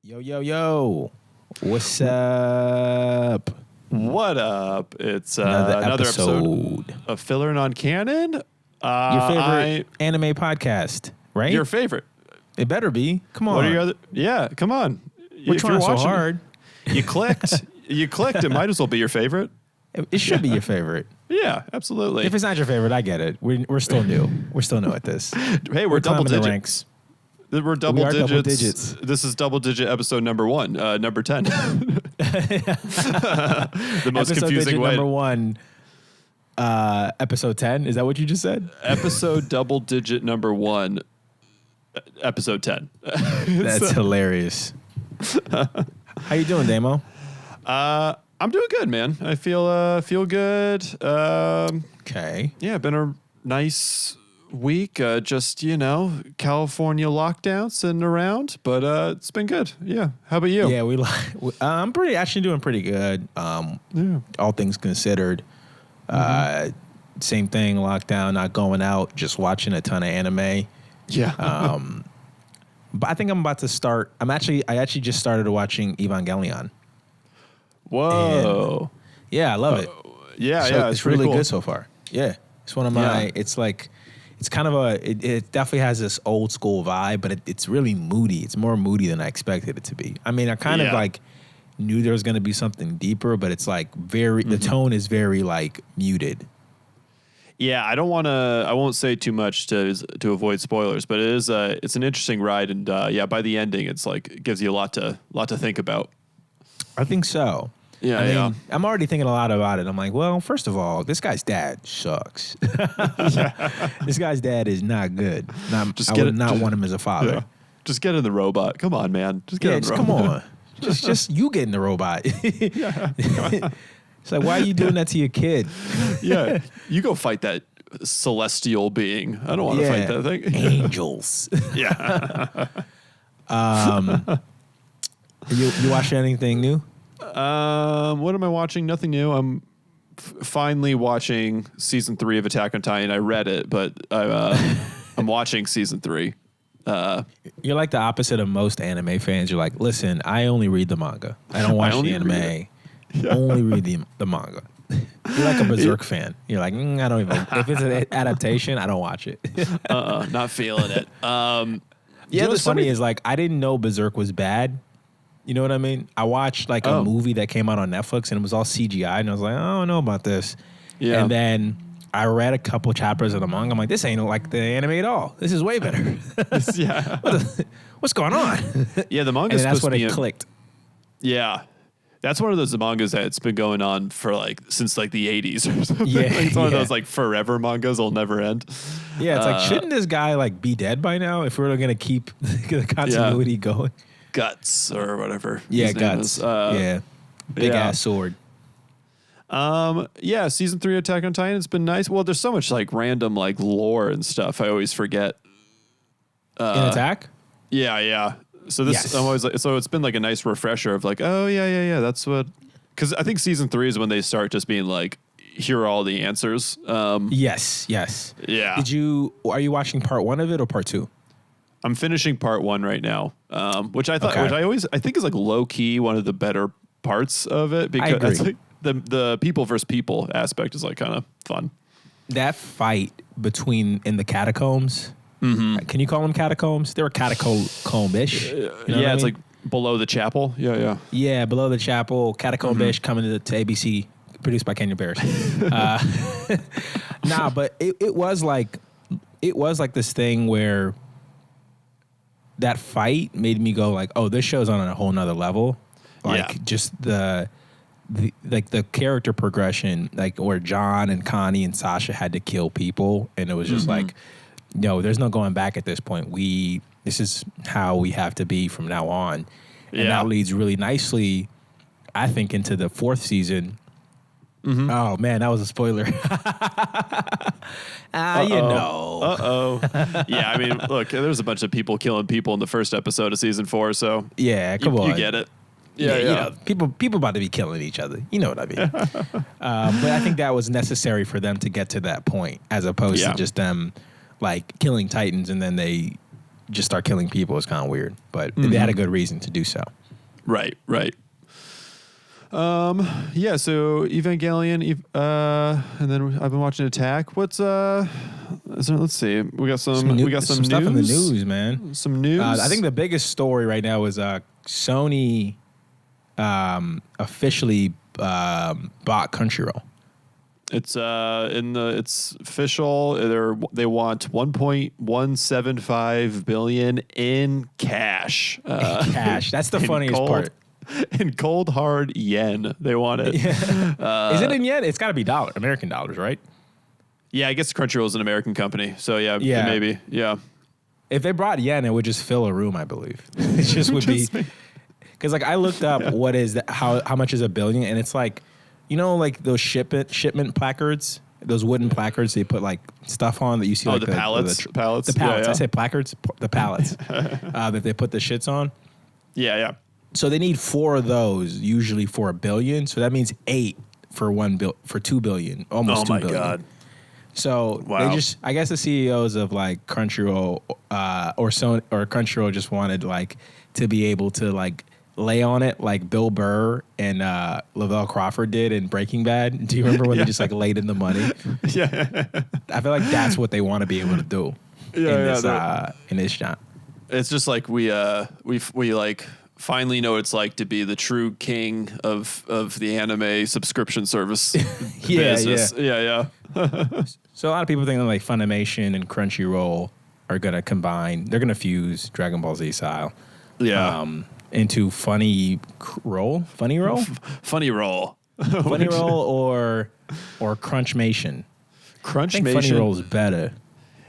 Yo, yo, yo. What's up? What up? It's Another another episode of Filler Non-Canon. Your favorite anime podcast, right? Your favorite. It better be. Come on. What are your other? Yeah, come on. We're If trying you're so watching, hard. You clicked. You clicked. It might as well be your favorite. It should be your favorite. Yeah, absolutely. If it's not your favorite, I get it. We're still new. We're still new at this. Hey, we're double climbing the digits. ranks. We're double We are digits. double digits. This is double digit episode number 1, number 10. The most Episode confusing digit way. number 1, episode 10. Is that what you just said? Episode double digit number 1, episode 10. That's hilarious. How you doing, Damo? I'm doing good, man. I feel good. Okay. Yeah, been a nice week. Just California lockdowns and around, but it's been good. Yeah. How about you? Yeah, I'm actually doing pretty good. All things considered. Same thing, lockdown, not going out, just watching a ton of anime. Yeah. But I think I'm about to start. I actually just started watching Evangelion. Whoa. Yeah, I love it. Yeah, It's really pretty cool. good so far. Yeah, it's one of my. It's like, it's kind of it definitely has this old school vibe, but it's really moody. It's more moody than I expected it to be. I mean, I kind of like knew there was going to be something deeper, but it's like the tone is very like muted. Yeah, I won't say too much to avoid spoilers, but it's an interesting ride, and by the ending, it's like it gives you a lot to think about. I think so. Yeah, I mean, I'm already thinking a lot about it. I'm like, well, first of all, this guy's dad sucks. This guy's dad is not good. I would not want him as a father. Yeah. Just get in the robot. Come on, man. Just get in the robot. Come on. just you get in the robot. It's like, why are you doing that to your kid? Yeah, you go fight that celestial being. I don't want to fight that thing. Angels. Yeah. You watch anything new? What am I watching? Nothing new. I'm finally watching season 3 of Attack on Titan. I read it, but I'm watching season 3. You're like the opposite of most anime fans. You're like, listen, I only read the manga. I don't watch the anime. Only read the manga. You're like a Berserk fan. You're like, I don't even. If it's an adaptation, I don't watch it. Not feeling it. What's funny is like I didn't know Berserk was bad. You know what I mean? I watched like a movie that came out on Netflix and it was all CGI, and I was like, I don't know about this. Yeah. And then I read a couple chapters of the manga. I'm like, this ain't like the anime at all. This is way better. Yeah. What's going on? Yeah, the manga. And that's when it clicked. Yeah. That's one of those mangas that's been going on for like since like the 80s or something. Yeah, it's one of those like forever mangas will never end. Yeah, it's like, shouldn't this guy like be dead by now if we're gonna keep the continuity going? Guts or whatever. Yeah, Guts. Big ass sword. Season 3 of Attack on Titan, it's been nice. Well, there's so much like random like lore and stuff. I always forget. In Attack? Yeah. So this, I'm always like, so it's been like a nice refresher of like, oh yeah. That's what, because I think season 3 is when they start just being like, here are all the answers. Yes. Yeah. Are you watching part 1 of it or part 2? I'm finishing part 1 right now, which I think is like low key one of the better parts of it because it's like the people versus people aspect is like kind of fun. That fight in the catacombs. Mm-hmm. Can you call them catacombs? They were catacomb-ish. It's like below the chapel. Yeah. Yeah, below the chapel, catacomb-ish, coming to ABC, produced by Kenya Barris. But it was like this thing where that fight made me go like, oh, this show's on a whole nother level. Like just the character progression, like where John and Connie and Sasha had to kill people, and it was just like, no, there's no going back at this point. This is how we have to be from now on. And that leads really nicely, I think, into the 4th season. Mm-hmm. Oh man, that was a spoiler. Yeah, I mean, look, there's a bunch of people killing people in the first episode of season 4, so yeah, come on, you get it. Yeah. You know, people about to be killing each other. You know what I mean? But I think that was necessary for them to get to that point, as opposed to just them like killing Titans and then they just start killing people is kind of weird. But they had a good reason to do so. Right. Yeah, so Evangelion, and then I've been watching Attack. What's let's see. We got some news. Stuff in the news, man. Some news. I think the biggest story right now is Sony officially bought Crunchyroll. It's it's official. They want 1.175 billion in cash. Cash. That's the funniest part. In cold hard yen, they want it. Yeah. Is it in yen? It's got to be American dollars, right? Yeah, I guess Crunchyroll is an American company, so yeah, maybe, yeah. If they brought yen, it would just fill a room, I believe. It just would be because like I looked up what is that, how much is a billion, and it's like, you know, like those shipment placards, those wooden placards they put like stuff on that you see. Oh, like the pallets. The pallets. Yeah. I say placards, the pallets that they put the shits on. Yeah. So they need 4 of those usually for $1 billion. So that means 8 for $2 billion, almost $2 billion. Oh my God. So they just, I guess the CEOs of like Crunchyroll or Sony or Crunchyroll just wanted like to be able to like lay on it like Bill Burr and Lavelle Crawford did in Breaking Bad. Do you remember when they just like laid in the money? Yeah. I feel like that's what they want to be able to do in this shot. It's just like we like finally know what it's like to be the true king of the anime subscription service business. Yeah. So a lot of people think that like Funimation and Crunchyroll are gonna combine. They're gonna fuse Dragon Ball Z style, into Funny Roll or Crunchmation. I think Funny Roll is better.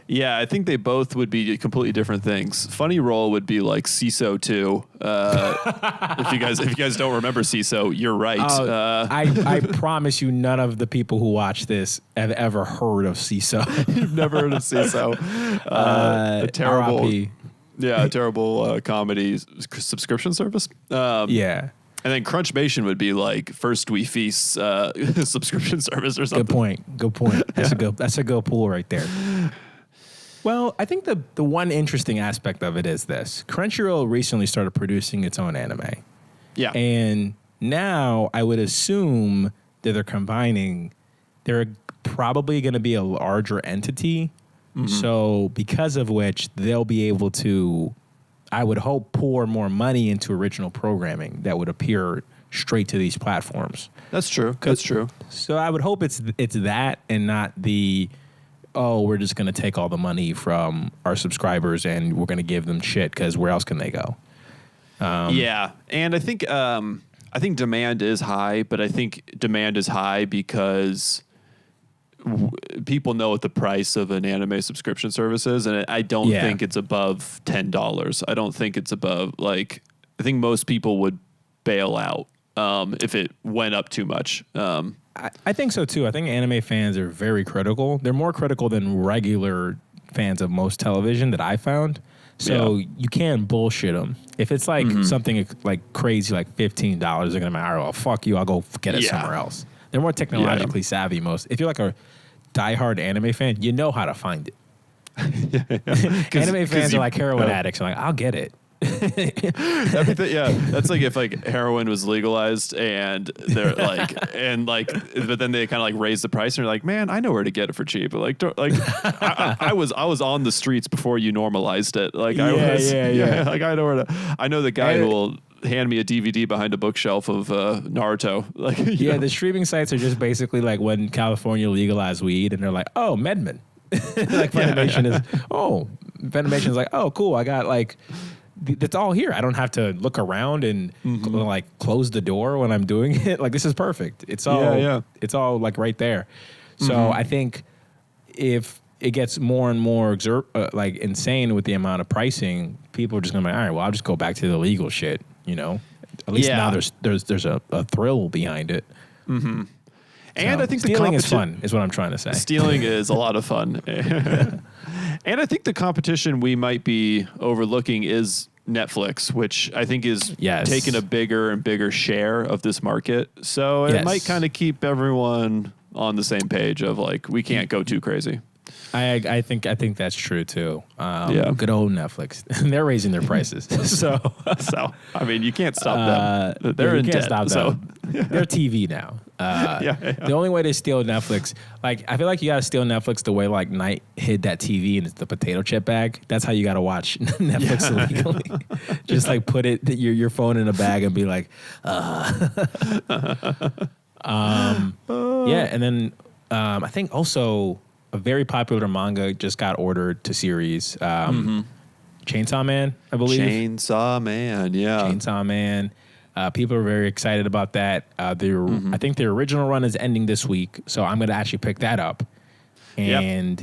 Yeah, I think they both would be completely different things. Funny Roll would be like CISO 2. If you guys don't remember CISO, you're right. I promise you, none of the people who watch this have ever heard of CISO. You've never heard of CISO. A terrible, RIP. A terrible comedy subscription service. Yeah. And then Crunchmation would be like First We Feast subscription service or something. Good point. That's a good pool right there. Well, I think the one interesting aspect of it is this. Crunchyroll recently started producing its own anime. Yeah. And now I would assume that they're combining, they're probably going to be a larger entity. Mm-hmm. So because of which they'll be able to, I would hope, pour more money into original programming that would appear straight to these platforms. That's true. So I would hope it's that and not the, oh, we're just going to take all the money from our subscribers and we're going to give them shit because where else can they go? Yeah. And I think demand is high, but I think demand is high because people know what the price of an anime subscription service is. And I don't think it's above $10. I don't think it's above, like, I think most people would bail out if it went up too much. I think so too. I think anime fans are very critical. They're more critical than regular fans of most television that I found. So you can't bullshit them. If it's like something like crazy, like $15, they're gonna be, all right, well, fuck you. I'll go get it somewhere else. They're more technologically savvy. If you're like a diehard anime fan, you know how to find it. Anime fans are like heroin addicts. I'm like, I'll get it. That's like if like heroin was legalized and they're like but then they kind of like raise the price and you're like, man, I know where to get it for cheap. But like I was on the streets before you normalized it. Like I like I know the guy who will hand me a DVD behind a bookshelf of Naruto. Like the streaming sites are just basically like when California legalized weed and they're like, oh, Medman. Like Funimation is like, oh, cool, I got like, it's all here. I don't have to look around and like close the door when I'm doing it. Like this is perfect. It's all it's all like right there. So I think if it gets more and more like insane with the amount of pricing, people are just gonna be, all right, well, I'll just go back to the legal shit. You know, at least now there's a thrill behind it. Mm-hmm. And I think stealing is fun, is what I'm trying to say. Stealing is a lot of fun. And I think the competition we might be overlooking is Netflix, which I think is taking a bigger and bigger share of this market. So it might kind of keep everyone on the same page of like, we can't go too crazy. I think that's true too. Good old Netflix. They're raising their prices. so I mean, you can't stop them. They're in debt. So they're TV now. The only way to steal Netflix, like I feel like you gotta steal Netflix the way like Knight hid that TV in the potato chip bag. That's how you gotta watch Netflix illegally. Just like put your phone in a bag and be like, and then I think also a very popular manga just got ordered to series. Chainsawman, I believe. Chainsawman. Chainsawman. People are very excited about that. I think their original run is ending this week, so I'm going to actually pick that up. And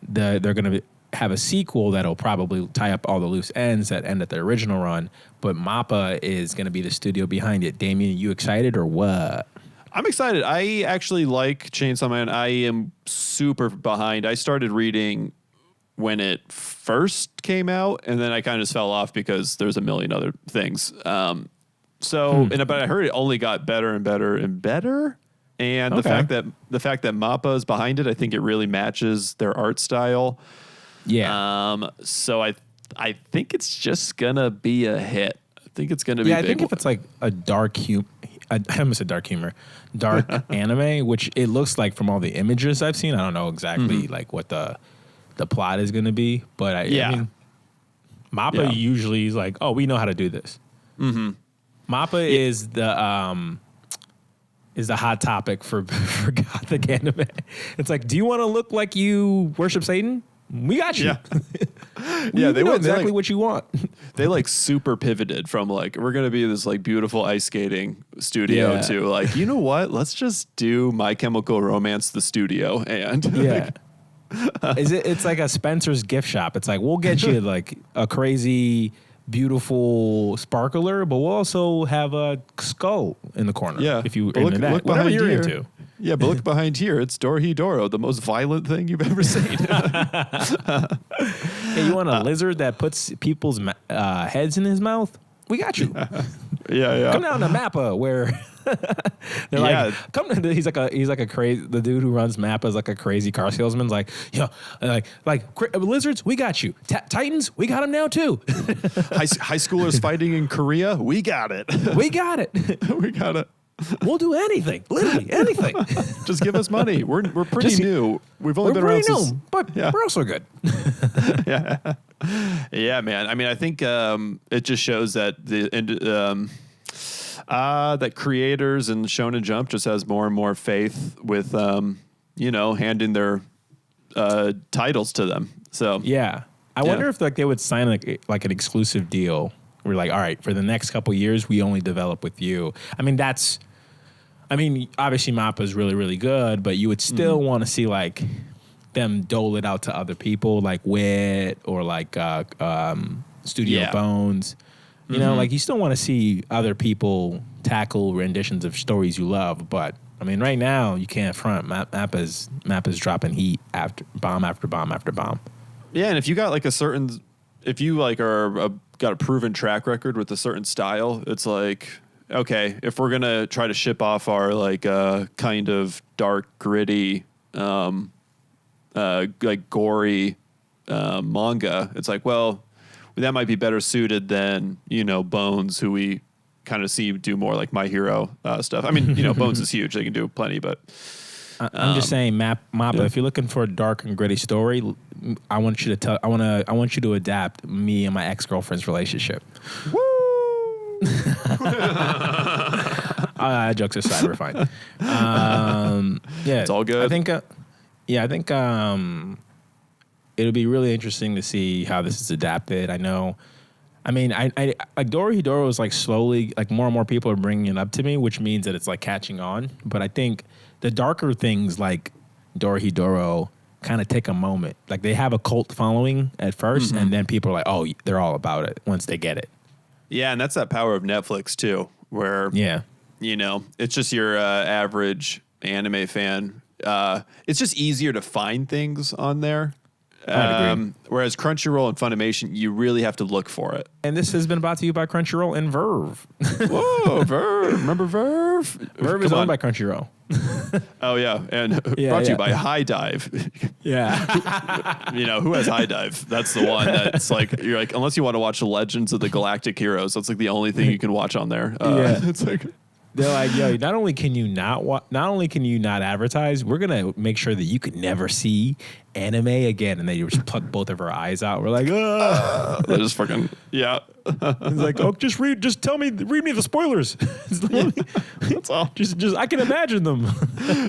they're going to have a sequel that'll probably tie up all the loose ends that end at the original run. But Mappa is going to be the studio behind it. Damien, you excited or what? I'm excited. I actually like Chainsaw Man. I am super behind. I started reading when it first came out, and then I kind of just fell off because there's a million other things. But I heard it only got better and better and better. And the fact that Mappa is behind it, I think it really matches their art style. Yeah. So I think it's just gonna be a hit. I think it's gonna be. Yeah, I think if it's like a dark humor. I almost said dark humor, dark anime, which it looks like from all the images I've seen. I don't know exactly like what the plot is going to be, but I mean, Mappa usually is like, oh, we know how to do this. Mappa is the hot topic for gothic anime. It's like, do you want to look like you worship Satan? We got you. They know exactly what you want. They like super pivoted from like, we're going to be this like beautiful ice skating studio to like, you know what? Let's just do My Chemical Romance, the studio. And it's like a Spencer's gift shop. It's like, we'll get you like a crazy, beautiful sparkler, but we'll also have a skull in the corner. Yeah. If you into that, whatever you're into. Yeah, but look behind here. It's Doro, the most violent thing you've ever seen. Hey, you want a lizard that puts people's heads in his mouth? We got you. Yeah. Come down to Mappa where they're like, come to, he's like a crazy, the dude who runs Mappa is like a crazy car salesman. Like, lizards, we got you. Titans, we got them now too. High schoolers fighting in Korea, we got it. We got it. We got it. We'll do anything, literally anything. Just give us money. We're pretty new. We've only been around since, but we're also good. Yeah, man. I mean, I think it just shows that that creators and Shonen Jump just has more and more faith with handing their titles to them. So I wonder if like they would sign like an exclusive deal. We're like, all right, for the next couple of years, we only develop with you. I mean, obviously Mappa is really, really good, but you would still want to see like them dole it out to other people, like Wit or like Studio Bones. You know, like you still want to see other people tackle renditions of stories you love, but I mean, right now you can't front. Mappa's dropping heat after bomb after bomb after bomb. Yeah, and if you got like if you like got a proven track record with a certain style, it's like, okay, if we're gonna try to ship off our like kind of dark, gritty, like gory manga, it's like, well, that might be better suited than Bones, who we kind of see do more like My Hero stuff. I mean, Bones is huge; they can do plenty, but I'm just saying, Mappa. If you're looking for a dark and gritty story, I want you to adapt me and my ex-girlfriend's relationship. Woo! Jokes aside, we're fine. It's all good. I think it'll be really interesting to see how this is adapted. I like Dorohedoro is like slowly, like more and more people are bringing it up to me, which means that it's like catching on. But I think the darker things like Dorohedoro kind of take a moment. Like they have a cult following at first, and then people are like, oh, they're all about it once they get it. Yeah, and that's that power of Netflix too, where it's just your average anime fan. It's just easier to find things on there. Whereas Crunchyroll and Funimation, you really have to look for it. And this has been brought to you by Crunchyroll and Verve. Whoa, Verve. Remember Verve? Verve is owned by Crunchyroll. Oh, yeah. And brought to you by High Dive. Yeah. Who has High Dive? That's the one that's like, you're like, unless you want to watch the Legends of the Galactic Heroes, that's like the only thing you can watch on there. It's like... They're like, yo, not only can you not advertise, we're gonna make sure that you could never see anime again. And they just pluck both of our eyes out. We're like, they're just fucking It's like, oh, just read me the spoilers. That's all. Just I can imagine them.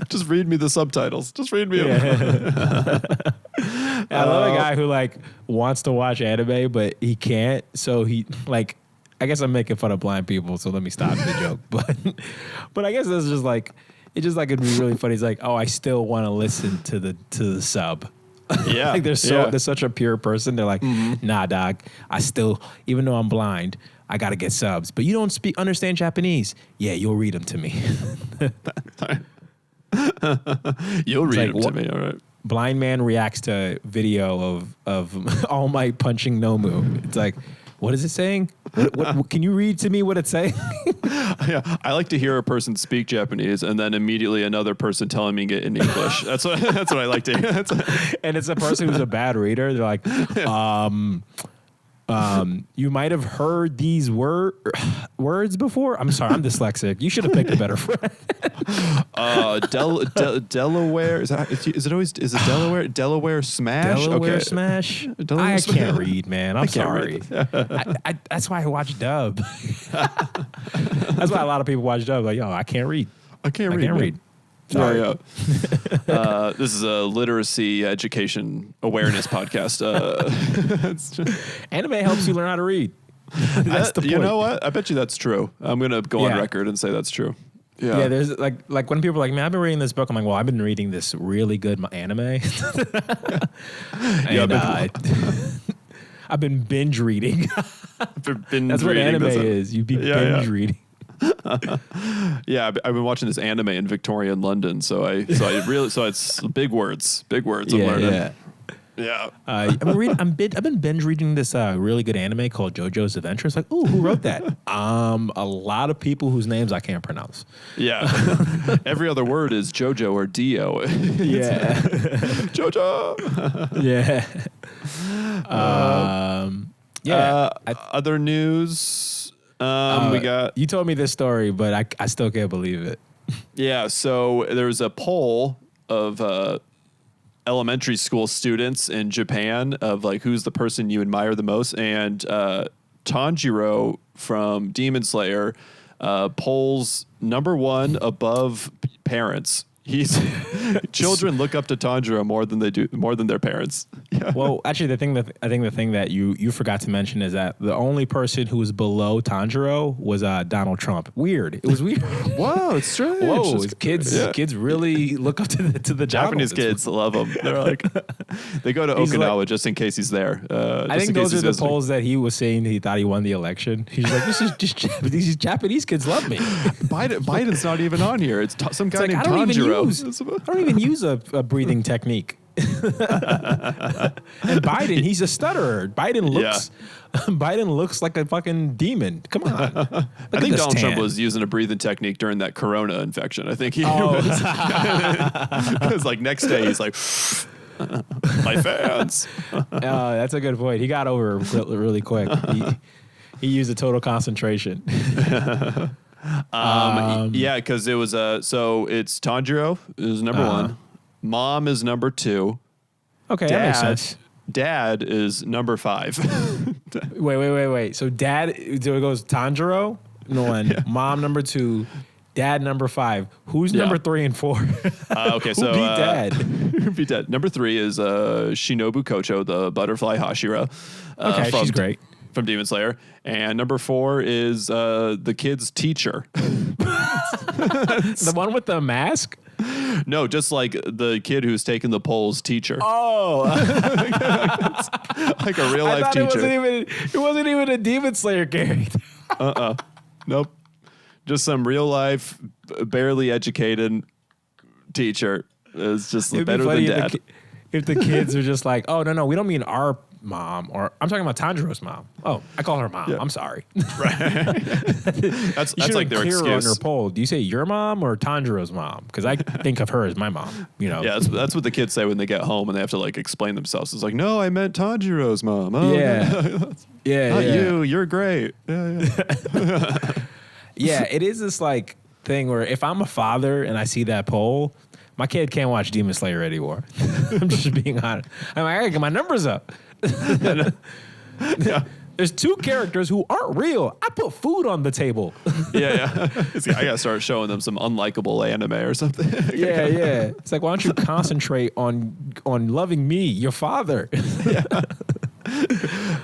Just read me the subtitles. Just read me. I love a guy who like wants to watch anime, but he can't. So he like. I guess I'm making fun of blind people, so let me stop the joke. But I guess it's just like it'd be really funny. It's like, oh, I still want to listen to the sub. Yeah, like they're such a pure person. They're like, nah, dog. I still, even though I'm blind, I gotta get subs. But you don't understand Japanese. Yeah, you'll read them to me. You'll read them to me. All right. Blind man reacts to video of All Might punching Nomu. It's like, what is it saying? What can you read to me what it's saying? Yeah, I like to hear a person speak Japanese and then immediately another person telling me it in English. That's what I like to hear. And it's a person who's a bad reader. They're like, you might have heard these words before. I'm sorry, I'm dyslexic. You should have picked a better friend. Delaware is it Delaware? Delaware Smash. Delaware Smash. I can't read, man. I'm sorry. I that's why I watch dub. That's why a lot of people watch dub. Like, yo, I can't read. I can't read. Sorry. This is a literacy education awareness podcast. Anime helps you learn how to read. That's the point. You know what? I bet you that's true. I'm going to go on record and say that's true. Yeah, there's like when people are like, man, I've been reading this book. I'm like, well, I've been reading this really good anime. I've been binge reading. That's what anime is. You be binge reading. I've been watching this anime in Victorian London, so it's big words I'm learning. I've been binge reading this really good anime called JoJo's Adventure. It's like, ooh, who wrote that? A lot of people whose names I can't pronounce. Yeah, every other word is JoJo or Dio. Yeah, JoJo. Other news. We got. You told me this story, but I still can't believe it. Yeah, so there was a poll of elementary school students in Japan of like who's the person you admire the most, and Tanjiro from Demon Slayer polls number one above parents. Children look up to Tanjiro more than their parents. Yeah. Well, actually, I think the thing that you forgot to mention is that the only person who was below Tanjiro was Donald Trump. Weird. It was weird. Whoa, it's strange. Whoa, kids really look up to the Japanese kids love him. They're like, they go to Okinawa just in case he's there. I think those are the polls that he was saying he thought he won the election. He's like, this is just these Japanese kids love me. Biden's not even on here. It's some guy named Tanjiro. I don't even use a breathing technique. And Biden, he's a stutterer. Biden looks like a fucking demon. Come on. I think Donald Trump was using a breathing technique during that corona infection. I think he was. Because like next day he's like, my fans. That's a good point. He got over it really quick. He used a total concentration. Because it was so it's Tanjiro is number one, Mom is number two. Okay, that makes sense. Dad is number 5. Wait. So Dad, so it goes Tanjiro, Mom number 2, Dad number 5. Who's number 3 and 4? Okay, so beat Dad? Who beat Dad? Number 3 is Shinobu Kocho, the butterfly Hashira. Okay, she's great. From Demon Slayer. And number 4 is the kid's teacher. The one with the mask? No, just like the kid who's taking the poll's teacher. Oh. Like a real life teacher. It wasn't even a Demon Slayer character. Nope. Just some real life, barely educated teacher. It's just better than Dad. if the kids are just like, oh no, we don't mean our mom, or I'm talking about Tanjiro's mom. Oh, I call her mom. Yeah. I'm sorry. Right. that's like their excuse. On your poll. Do you say your mom or Tanjiro's mom? Because I think of her as my mom. Yeah, that's what the kids say when they get home and they have to like explain themselves. It's like, no, I meant Tanjiro's mom. Oh, yeah, not you. You're great. Yeah. Yeah, it is this like thing where if I'm a father and I see that poll, my kid can't watch Demon Slayer anymore. I'm just being honest. I'm like, I gotta get my numbers up. Yeah. There's 2 characters who aren't real. I put food on the table. Yeah. I gotta start showing them some unlikable anime or something. Yeah. It's like, why don't you concentrate on loving me, your father?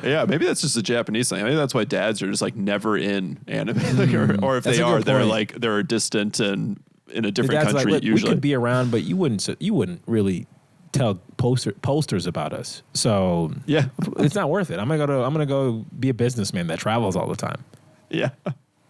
Yeah, maybe that's just a Japanese thing. Maybe that's why dads are just like never in anime, or if they are, they're distant and in a different country. Like, usually, we could be around, but you wouldn't really tell posters about us. So yeah, it's not worth it. I'm gonna go be a businessman that travels all the time. Yeah.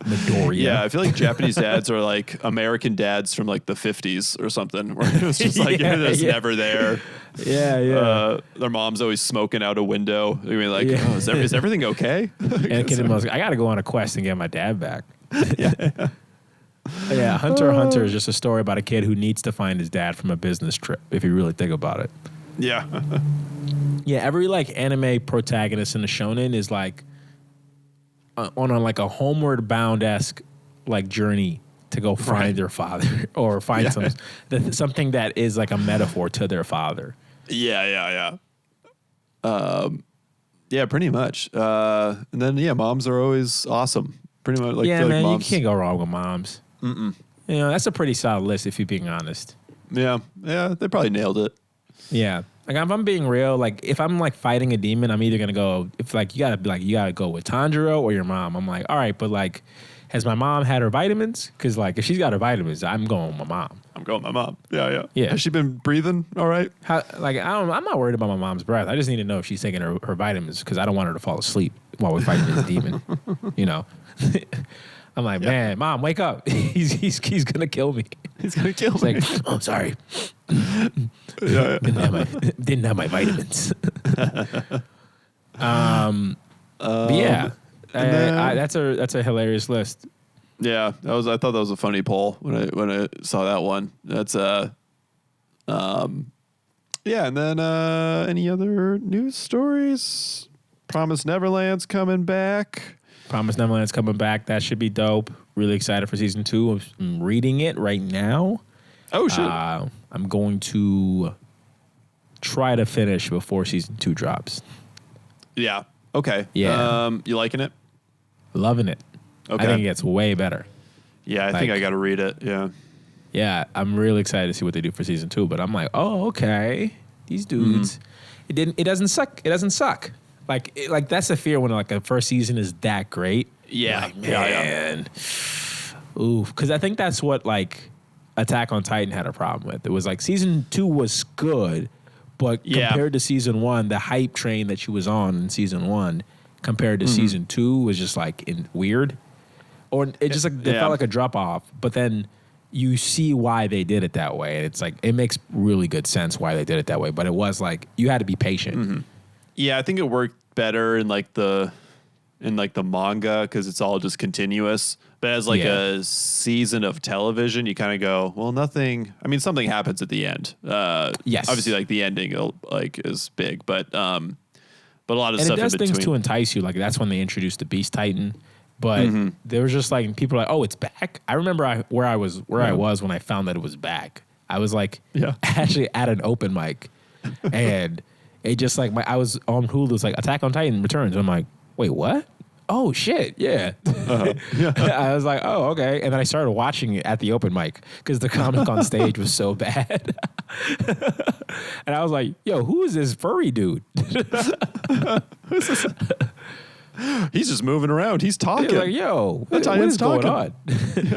Midoriya. Yeah, I feel like Japanese dads are like American dads from like the 50s or something, where it was just like never there. Yeah. Their mom's always smoking out a window. I mean, like, oh, is everything okay? And kid was like, I got to go on a quest and get my dad back. Yeah, Hunter x Hunter is just a story about a kid who needs to find his dad from a business trip, if you really think about it. Yeah. Yeah, every like anime protagonist in the shonen is like on a like a homeward bound-esque like journey to go find their father or find something that is like a metaphor to their father. Yeah, pretty much. And then moms are always awesome. Pretty much like man, moms. You can't go wrong with moms. You know, that's a pretty solid list if you're being honest. Yeah, they probably nailed it. Yeah. Like if I'm being real, like if I'm like fighting a demon, I'm either gonna go you gotta go with Tanjiro or your mom. I'm like, all right, but like, has my mom had her vitamins? Because like if she's got her vitamins, I'm going with my mom. I'm going with my mom. Yeah. Yeah. Has she been breathing all right? I'm not worried about my mom's breath. I just need to know if she's taking her vitamins because I don't want her to fall asleep while we're fighting this demon. You know. I'm like, man, mom, wake up. He's gonna kill me. He's gonna kill me. Like, oh, sorry. Didn't have my vitamins. That's a hilarious list. Yeah, I thought that was a funny poll when I saw that one. That's and then any other news stories? Promised Neverland's coming back. Promised Neverland's coming back. That should be dope. Really excited for season 2. I'm reading it right now. Oh shit! I'm going to try to finish before season 2 drops. Yeah. Okay. Yeah. You liking it? Loving it. Okay. I think it gets way better. Yeah, I think I got to read it. Yeah. Yeah, I'm really excited to see what they do for season 2. But I'm like, oh, okay. These dudes. It doesn't suck. It doesn't suck. Like that's the fear when like the first season is that great. Yeah. Like, man. Yeah. Ooh, because I think that's what like Attack on Titan had a problem with. It was like season 2 was good, but compared to season 1, the hype train that she was on in season 1 compared to season 2 was just like weird. Or it just like it felt like a drop off. But then you see why they did it that way. And it's like it makes really good sense why they did it that way. But it was like you had to be patient. Yeah, I think it worked better in the manga because it's all just continuous. But as like a season of television, you kind of go, well, nothing. I mean, something happens at the end. Yes, obviously, like the ending like is big, but a lot of and stuff it does in between. things to entice you. Like that's when they introduced the Beast Titan. But there was just like people are like, oh, it's back. I remember where I was when I found that it was back. I was like, actually at an open mic, and it just like I was on Hulu. It's like Attack on Titan returns. I'm like, wait, what? Oh shit, yeah. I was like, oh, okay. And then I started watching it at the open mic because the comic on stage was so bad. And I was like, yo, who is this furry dude? He's just moving around. He's talking. Like, yo, what is going on? Did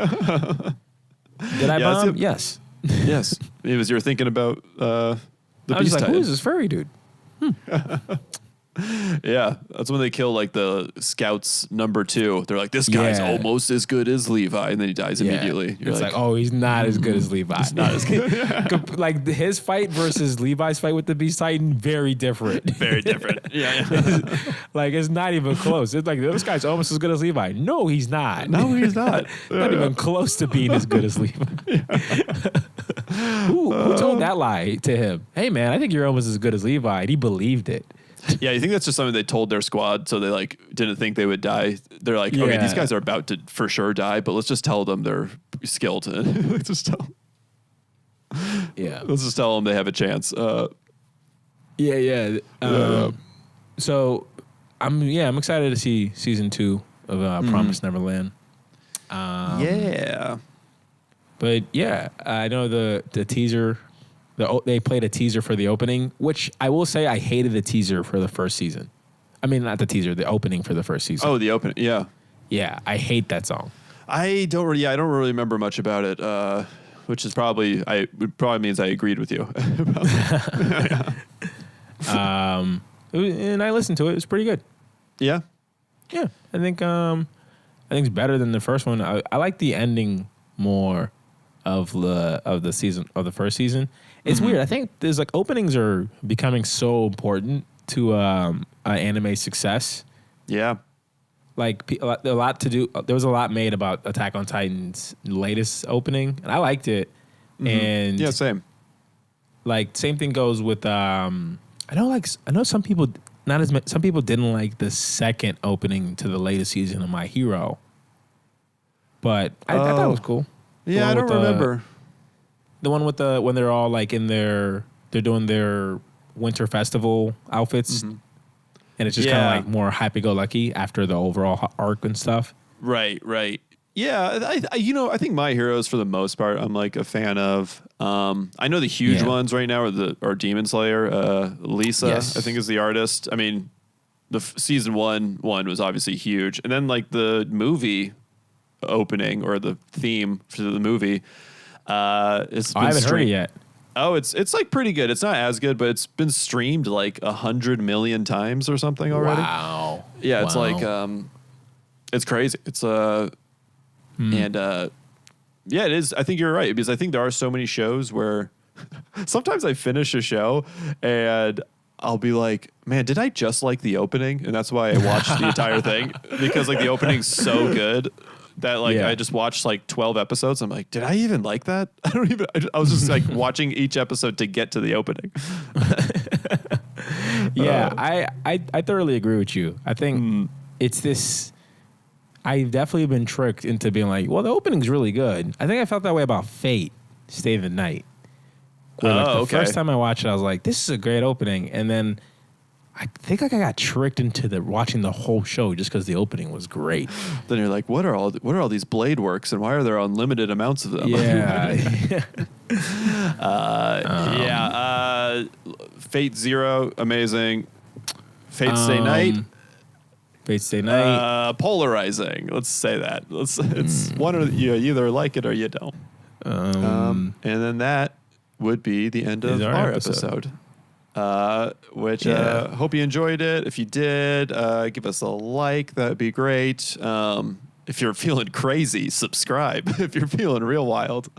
I bomb? Yes. Yes. It was you were thinking about the I was Beast like, Titan. who is this furry dude? Yeah, that's when they kill like the scouts number 2. They're like, this guy's almost as good as Levi, and then he dies immediately. You're like, oh, he's not as good as Levi. He's not as good. Like his fight versus Levi's fight with the Beast Titan, very different. Very different. Yeah. Like it's not even close. It's like this guy's almost as good as Levi. No, he's not. No, he's not. Not even close to being as good as Levi. Who told that lie to him? Hey man, I think you're almost as good as Levi. And he believed it. Yeah, you think that's just something they told their squad, so they like didn't think they would die. They're like, okay, these guys are about to for sure die, but let's just tell them they're skilled. Let's just tell. Yeah, let's just tell them they have a chance. So I'm excited to see season 2 of Promised Neverland. But yeah, I know the teaser. They played a teaser for the opening, which I will say I hated the teaser for the first season. I mean, not the teaser, the opening for the first season. Oh, the opening, yeah. Yeah, I hate that song. I don't really remember much about it, which is probably means I agreed with you. And I listened to it. It was pretty good. Yeah. Yeah, I think it's better than the first one. I like the ending more of the season of the first season. It's weird. I think there's like openings are becoming so important to anime success. Yeah. Like a lot to do. There was a lot made about Attack on Titan's latest opening, and I liked it. And yeah, same. Like same thing goes with I know some people some people didn't like the second opening to the latest season of My Hero, but I thought it was cool. Yeah, I don't remember. The one with when they're all like they're doing their winter festival outfits, and it's just kind of like more happy-go-lucky after the overall arc and stuff. Right. Yeah, I think My Heroes for the most part I'm like a fan of. I know the huge ones right now are Demon Slayer. Lisa, I think, is the artist. I mean, the season one was obviously huge, and then like the movie opening or the theme for the movie. I haven't heard it yet. Oh, it's like pretty good. It's not as good, but it's been streamed like 100 million times or something already. Wow. Yeah, it's like it's crazy. It's and yeah, it is. I think you're right, because I think there are so many shows where sometimes I finish a show and I'll be like, man, did I just like the opening? And that's why I watched the entire thing, because like the opening's so good that like I just watched like 12 episodes. I'm like, did I even like that? I was just like watching each episode to get to the opening. I thoroughly agree with you. I think it's this. I've definitely been tricked into being like, well, the opening's really good. I think I felt that way about Fate, Stay the Night. Where the first time I watched it, I was like, this is a great opening. And then I think like I got tricked into watching the whole show just because the opening was great. Then you're like, what are all these blade works, and why are there unlimited amounts of them? Yeah. Fate Zero, amazing. Fate Stay Night. Fate Stay Night. Polarizing. Let's say that. It's one or you either like it or you don't. And then that would be the end of our episode. Which hope you enjoyed it. If you did, give us a like. That would be great. If you're feeling crazy, subscribe. If you're feeling real wild.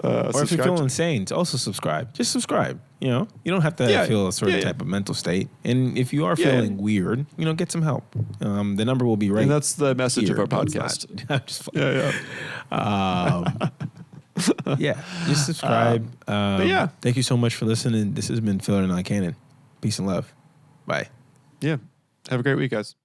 Or if you feel insane, also subscribe. Just subscribe. You know, you don't have to feel a certain type of mental state. And if you are feeling weird, get some help. The number will be right. And that's the message of our podcast. I'm just just subscribe. But thank you so much for listening. This has been Filler Non-Canon. Peace and love. Bye. Yeah. Have a great week, guys.